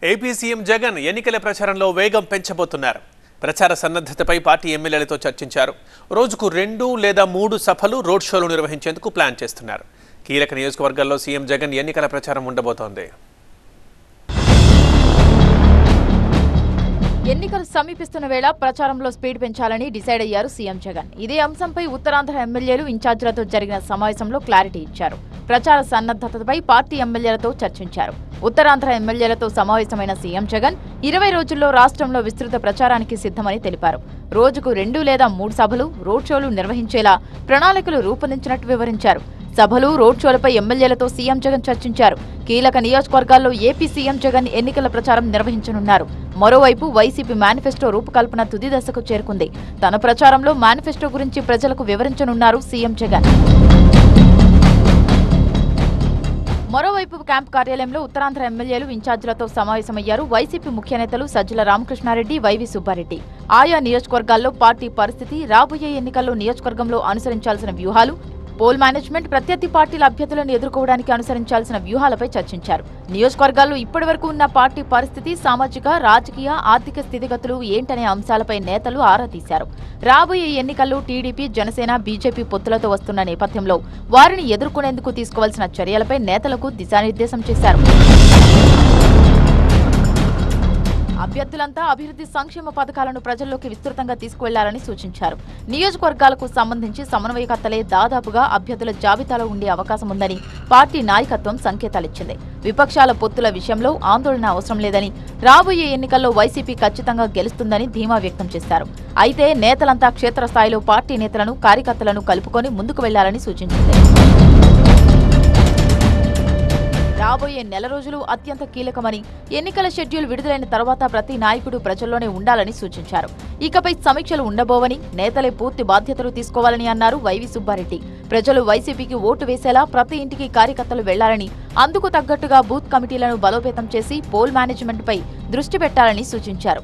AP CM Jagan ఎన్నికల ప్రచారంలో వేగం పెంచబోతున్నారు. ప్రచార సన్నద్ధతపై పార్టీ ఎమ్మెల్యేలతో చర్చించారు. రోజుకు 2 లేదా 3 సభలు రోడ్ షోలు నిర్వహించేందుకు ప్లాన్ చేస్తున్నారు. కీలక నియోజకవర్గాల్లో సీఎం జగన్ ఎన్నికల ప్రచారం ఉండబోతోంది. ఎన్నికలు సమీపిస్తున్న వేళ ప్రచారంలో స్పీడ్ పెంచాలని డిసైడ్ అయ్యారు సీఎం జగన్. ఇదే అంశంపై ఉత్తరాంధ్ర ఎమ్మెల్యేలు ఇన్ఛార్జీలతో జరిగిన సమావేశంలో క్లారిటీ ఇచ్చారు. ప్రచార సన్నద్ధతపై పార్టీ ఎమ్మెల్యేలతో చర్చించారు. ఉత్తరాంధ్ర ఎమ్మెల్యేలతో సమావేశమైన సీఎం జగన్ 20 రోజుల్లో రాష్ట్రంలో విస్తృత ప్రచారానికి సిద్ధమని తెలిపారు. రోజుకు 2 లేదా 3 సభలు, రోడ్ షోలు నిర్వహించేలా ప్రణాళికలు రూపొందించినట్టు వివరించారు. సభలు, రోడ్ షోలపై ఎమ్మెల్యేలతో సీఎం జగన్ చర్చించారు. కీలక నియోజకవర్గాల్లో ఏపీ సీఎం జగన్ ఎన్నికల ప్రచారం నిర్వహించనున్నారు. మరోవైపు వైసీపీ మేనిఫెస్టో రూపకల్పన తుది దశకు చేరుకుంది. తన ప్రచారంలో మేనిఫెస్టో గురించి ప్రజలకు వివరించనున్నారు సీఎం జగన్. మరోవైపు క్యాంప్ కార్యాలయంలో ఉత్తరాంధ్ర ఎమ్మెల్యేలు ఇన్ఛార్జీలతో సమావేశమయ్యారు. వైసీపీ ముఖ్య నేతలు సజ్జల రామకృష్ణారెడ్డి, వైవి సుబ్బారెడ్డి ఆయా నియోజకవర్గాల్లో పార్టీ పరిస్థితి, రాబోయే ఎన్నికల్లో నియోజకవర్గంలో అనుసరించాల్సిన వ్యూహాలు, పోల్ మేనేజ్మెంట్, ప్రత్యర్థి పార్టీల అభ్యర్థులను ఎదుర్కోవడానికి అనుసరించాల్సిన వ్యూహాలపై చర్చించారు. నియోజకవర్గాల్లో ఇప్పటివరకు ఉన్న పార్టీ పరిస్థితి, సామాజిక, రాజకీయ, ఆర్థిక స్థితిగతులు ఏంటనే అంశాలపై నేతలు ఆరా తీశారు. రాబోయే ఎన్నికల్లో టీడీపీ, జనసేన, బీజేపీ పొత్తులతో వస్తున్న నేపథ్యంలో వారిని ఎదుర్కొనేందుకు తీసుకోవాల్సిన చర్యలపై నేతలకు దిశానిర్దేశం చేశారు. అభ్యర్థులంతా అభివృద్ధి సంక్షేమ పథకాలను ప్రజల్లోకి విస్తృతంగా తీసుకువెళ్లాలని సూచించారు. నియోజకవర్గాలకు సంబంధించి సమన్వయకర్తలే దాదాపుగా అభ్యర్థుల జాబితాలో ఉండే అవకాశం ఉందని పార్టీ నాయకత్వం సంకేతాలిచ్చింది. విపక్షాల పొత్తుల విషయంలో ఆందోళన అవసరం లేదని, రాబోయే ఎన్నికల్లో వైసీపీ ఖచ్చితంగా గెలుస్తుందని ధీమా వ్యక్తం చేశారు. అయితే నేతలంతా క్షేత్రస్థాయిలో పార్టీ నేతలను, కార్యకర్తలను కలుపుకొని ముందుకు వెళ్లాలని సూచించింది. రాబోయే నెల రోజులు అత్యంత కీలకమని, ఎన్నికల షెడ్యూల్ విడుదలైన తర్వాత ప్రతి నాయకుడు ప్రజల్లోనే ఉండాలని సూచించారు. ఇకపై సమీక్షలు ఉండబోవని, నేతలే పూర్తి బాధ్యతలు తీసుకోవాలని అన్నారు వైవి సుబ్బారెడ్డి. ప్రజలు వైసీపీకి ఓటు వేసేలా ప్రతి ఇంటికి కార్యకర్తలు వెళ్లాలని, అందుకు తగ్గట్టుగా బూత్ కమిటీలను బలోపేతం చేసి పోల్ మేనేజ్మెంట్పై దృష్టి పెట్టాలని సూచించారు.